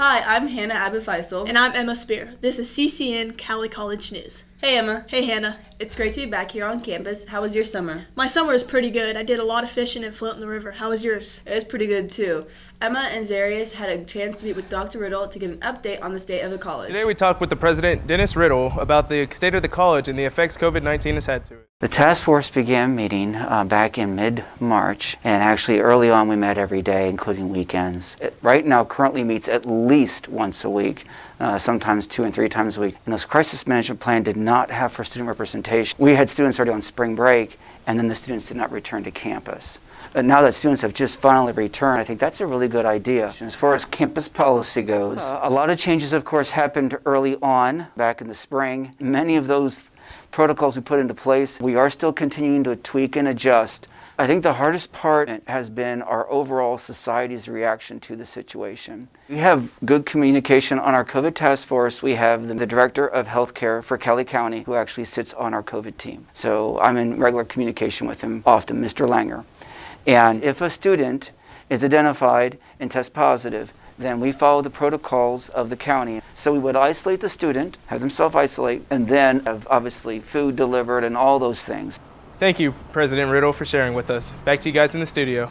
Hi, I'm Hannah Abu Faisal. And I'm Emma Spear. This is CCN Cowley College News. Hey Emma. Hey Hannah. It's great to be back here on campus. How was your summer? My summer was pretty good. I did a lot of fishing and floating the river. How was yours? It was pretty good too. Emma and Zarius had a chance to meet with Dr. Riddle to get an update on the state of the college. Today we talked with the president, Dennis Riddle, about the state of the college and the effects COVID-19 has had to it. The task force began meeting back in mid-March, and actually early on we met every day, including weekends. It right now currently meets at least once a week, sometimes 2 and 3 times a week. And this crisis management plan did not have for student representation. We had students already on spring break, and then the students did not return to campus. Now that students have just finally returned, I think that's a really good idea. As far as campus policy goes, a lot of changes, of course, happened early on, back in the spring. Many of those protocols we put into place, we are still continuing to tweak and adjust. I think the hardest part has been our overall society's reaction to the situation. We have good communication on our COVID task force. We have the director of healthcare for Cowley County, who actually sits on our COVID team. So I'm in regular communication with him often, Mr. Langer. And if a student is identified and tests positive, then we follow the protocols of the county. So we would isolate the student, have them self-isolate, and then have obviously food delivered and all those things. Thank you, President Riddle, for sharing with us. Back to you guys in the studio.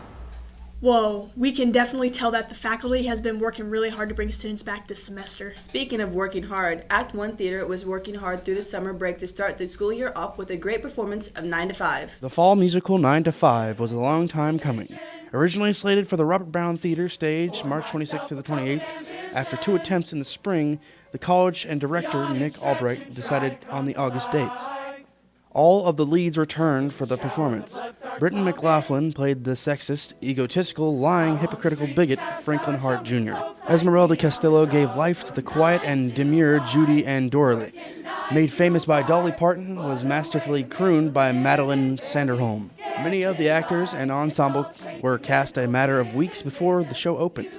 Whoa, we can definitely tell that the faculty has been working really hard to bring students back this semester. Speaking of working hard, Act 1 Theater was working hard through the summer break to start the school year off with a great performance of 9 to 5. The fall musical 9 to 5 was a long time coming. Originally slated for the Robert Brown Theater stage March 26th to the 28th, after 2 attempts in the spring, the college and director, Nick Albright, decided on the August dates. All of the leads returned for the performance. Britton McLaughlin played the sexist, egotistical, lying, hypocritical bigot Franklin Hart Jr. Esmeralda Castillo gave life to the quiet and demure Judy Ann Dorley. Made famous by Dolly Parton, was masterfully crooned by Madeline Sanderholm. Many of the actors and ensemble were cast a matter of weeks before the show opened.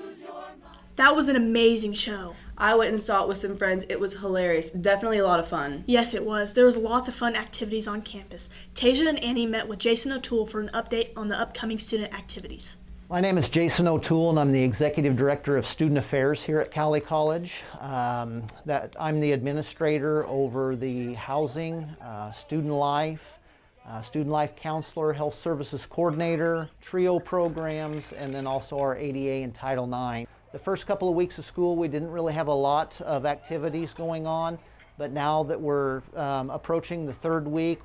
That was an amazing show. I went and saw it with some friends. It was hilarious. Definitely a lot of fun. Yes, it was. There was lots of fun activities on campus. Tasia and Annie met with Jason O'Toole for an update on the upcoming student activities. My name is Jason O'Toole, and I'm the Executive Director of Student Affairs here at Cowley College. I'm the administrator over the housing, student life counselor, health services coordinator, TRIO programs, and then also our ADA and Title IX. The first couple of weeks of school, we didn't really have a lot of activities going on, but now that we're approaching the 3rd week,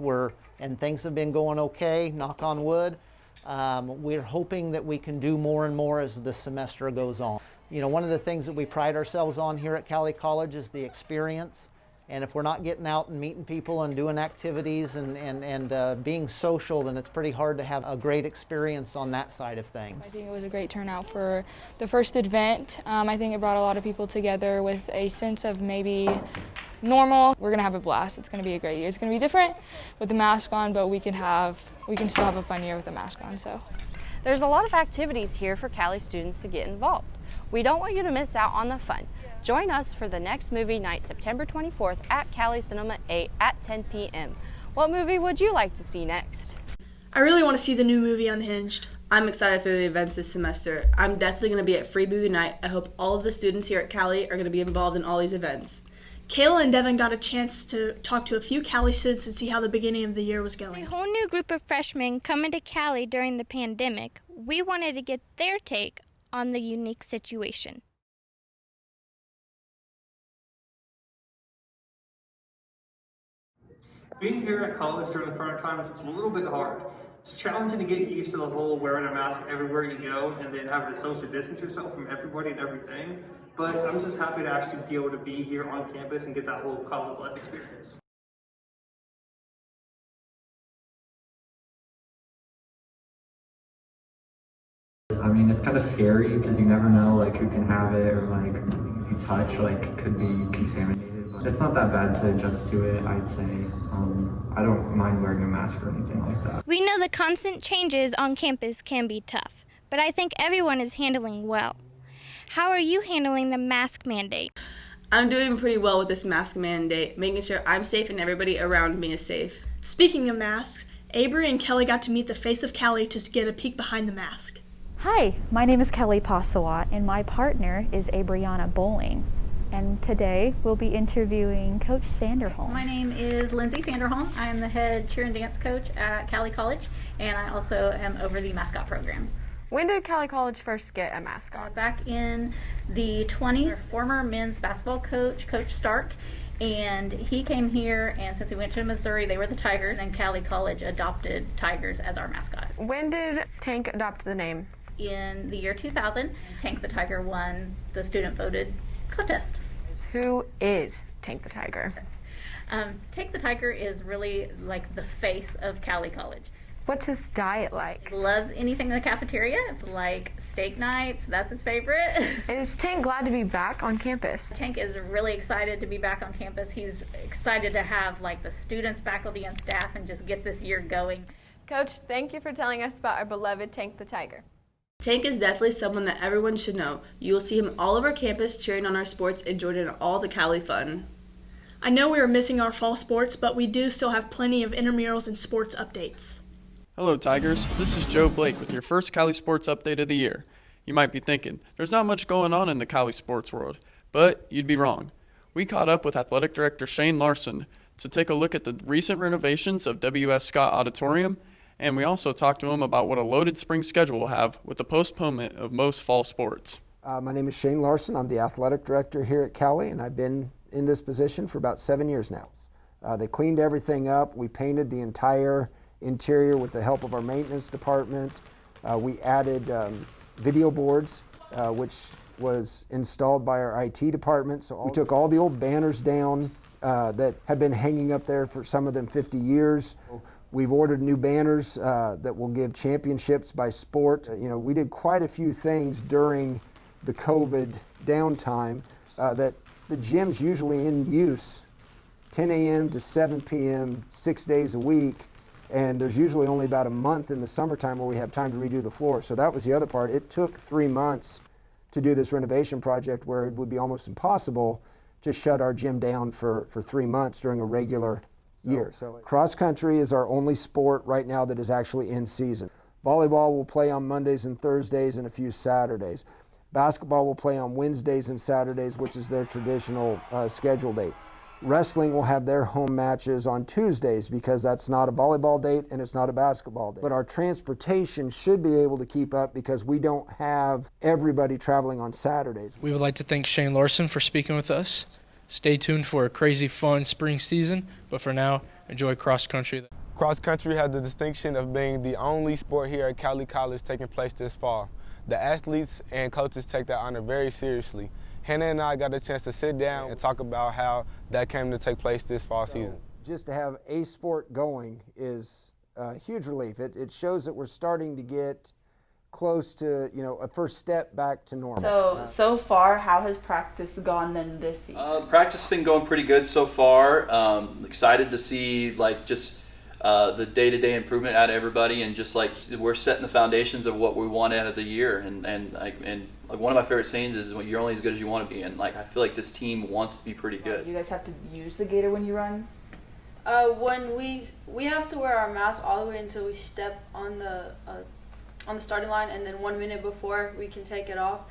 and things have been going okay, knock on wood, we're hoping that we can do more and more as the semester goes on. You know, one of the things that we pride ourselves on here at Cowley College is the experience. And if we're not getting out and meeting people and doing activities and being social, then it's pretty hard to have a great experience on that side of things. I think it was a great turnout for the first event. I think it brought a lot of people together with a sense of maybe normal. We're gonna have a blast. It's gonna be a great year. It's gonna be different with the mask on, but we can still have a fun year with the mask on. So there's a lot of activities here for Cowley students to get involved. We don't want you to miss out on the fun. Join us for the next movie night, September 24th at Cowley Cinema 8 at 10 p.m. What movie would you like to see next? I really want to see the new movie Unhinged. I'm excited for the events this semester. I'm definitely going to be at Free Movie Night. I hope all of the students here at Cowley are going to be involved in all these events. Kayla and Devin got a chance to talk to a few Cowley students and see how the beginning of the year was going. A whole new group of freshmen coming to Cowley during the pandemic. We wanted to get their take on the unique situation. Being here at college during the current times, it's a little bit hard. It's challenging to get used to the whole wearing a mask everywhere you go and then having to social distance yourself from everybody and everything. But I'm just happy to actually be able to be here on campus and get that whole college life experience. I mean, it's kind of scary because you never know like who can have it, or like if you touch like could be contaminated. But it's not that bad to adjust to it, I'd say. I don't mind wearing a mask or anything like that. We know the constant changes on campus can be tough, but I think everyone is handling well. How are you handling the mask mandate? I'm doing pretty well with this mask mandate, making sure I'm safe and everybody around me is safe. Speaking of masks, Avery and Kelly got to meet the face of Cowley to get a peek behind the mask. Hi, my name is Kelly Pasawat and my partner is Abriana Bowling. And today we'll be interviewing Coach Sanderholm. My name is Lindsay Sanderholm. I am the head cheer and dance coach at Cowley College, and I also am over the mascot program. When did Cowley College first get a mascot? Back in the 20s, former men's basketball coach, Coach Stark, and he came here, and since we went to Missouri, they were the Tigers, and Cowley College adopted Tigers as our mascot. When did Tank adopt the name? In the year 2000, Tank the Tiger won the student voted contest. Who is Tank the Tiger? Tank the Tiger is really like the face of Cowley College. What's his diet like? He loves anything in the cafeteria. It's like steak nights, that's his favorite. Is Tank glad to be back on campus? Tank is really excited to be back on campus. He's excited to have like the students, faculty, and staff and just get this year going. Coach, thank you for telling us about our beloved Tank the Tiger. Tank is definitely someone that everyone should know. You will see him all over campus cheering on our sports and joining in all the Cowley fun. I know we are missing our fall sports, but we do still have plenty of intramurals and sports updates. Hello Tigers, this is Joe Blake with your first Cowley Sports Update of the year. You might be thinking, there's not much going on in the Cowley sports world, but you'd be wrong. We caught up with Athletic Director Shane Larson to take a look at the recent renovations of W.S. Scott Auditorium, and we also talked to him about what a loaded spring schedule will have with the postponement of most fall sports. My name is Shane Larson. I'm the Athletic Director here at Cowley, and I've been in this position for about 7 years now. They cleaned everything up. We painted the entire interior with the help of our maintenance department. We added video boards, which was installed by our IT department. So we took all the old banners down that have been hanging up there for some of them 50 years. We've ordered new banners that will give championships by sport. We did quite a few things during the COVID downtime that the gym's usually in use 10 a.m. to 7 p.m. 6 days a week. And there's usually only about a month in the summertime where we have time to redo the floor. So that was the other part. It took 3 months to do this renovation project where it would be almost impossible to shut our gym down for 3 months during a regular year. So cross country is our only sport right now that is actually in season. Volleyball will play on Mondays and Thursdays and a few Saturdays. Basketball will play on Wednesdays and Saturdays, which is their traditional schedule date. Wrestling will have their home matches on Tuesdays because that's not a volleyball date and it's not a basketball date. But our transportation should be able to keep up because we don't have everybody traveling on Saturdays. We would like to thank Shane Larson for speaking with us. Stay tuned for a crazy fun spring season, but for now, enjoy cross country. Cross country has the distinction of being the only sport here at Cowley College taking place this fall. The athletes and coaches take that honor very seriously. Hannah and I got a chance to sit down and talk about how that came to take place this fall season. Just to have a sport going is a huge relief. It shows that we're starting to get close to, a first step back to normal. So far, how has practice gone then this season? Practice has been going pretty good so far. Excited to see the day-to-day improvement out of everybody, and just like we're setting the foundations of what we want out of the year. And one of my favorite sayings is, "You're only as good as you want to be." And I feel like this team wants to be pretty good. You guys have to use the gator when you run? When we have to wear our mask all the way until we step on the starting line, and then 1 minute before we can take it off.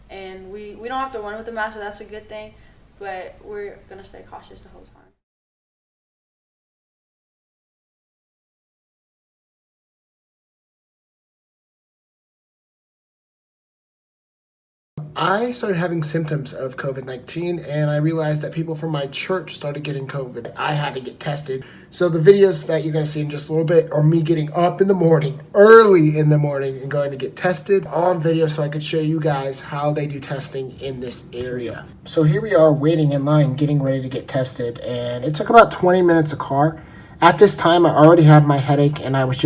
And we don't have to run with the mask, so that's a good thing. But we're gonna stay cautious the whole time. I started having symptoms of COVID-19, and I realized that people from my church started getting COVID. I had to get tested. So the videos that you're going to see in just a little bit are me getting up in the morning, early in the morning, and going to get tested on video so I could show you guys how they do testing in this area. So here we are waiting in line, getting ready to get tested, and it took about 20 minutes a car. At this time, I already had my headache, and I was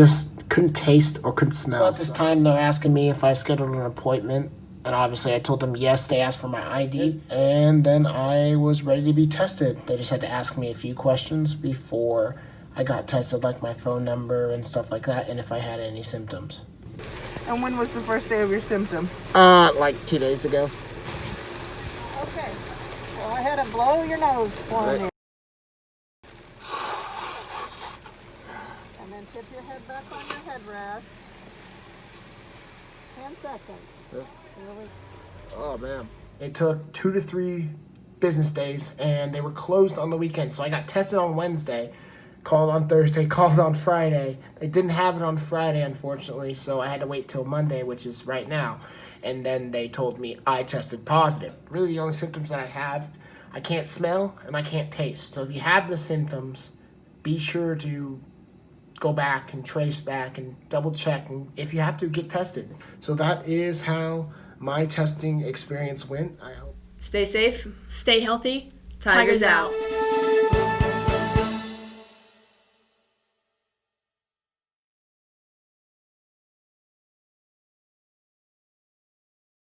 couldn't taste or couldn't smell. So at this time, they're asking me if I scheduled an appointment. And obviously I told them yes. They asked for my ID, and then I was ready to be tested. They just had to ask me a few questions before I got tested, like my phone number and stuff like that, and if I had any symptoms. And when was the first day of your symptom? Like 2 days ago. Okay. Go ahead and blow your nose for me. And then tip your head back on your headrest. 10 seconds. Yeah. Oh man. It took 2 to 3 business days, and they were closed on the weekend. So I got tested on Wednesday, called on Thursday, called on Friday. They didn't have it on Friday, unfortunately, so I had to wait till Monday, which is right now. And then they told me I tested positive. Really the only symptoms that I have, I can't smell and I can't taste. So if you have the symptoms, be sure to go back and trace back and double check, and if you have to, get tested. So that is how my testing experience went. I hope. Stay safe. Stay healthy. Tigers out.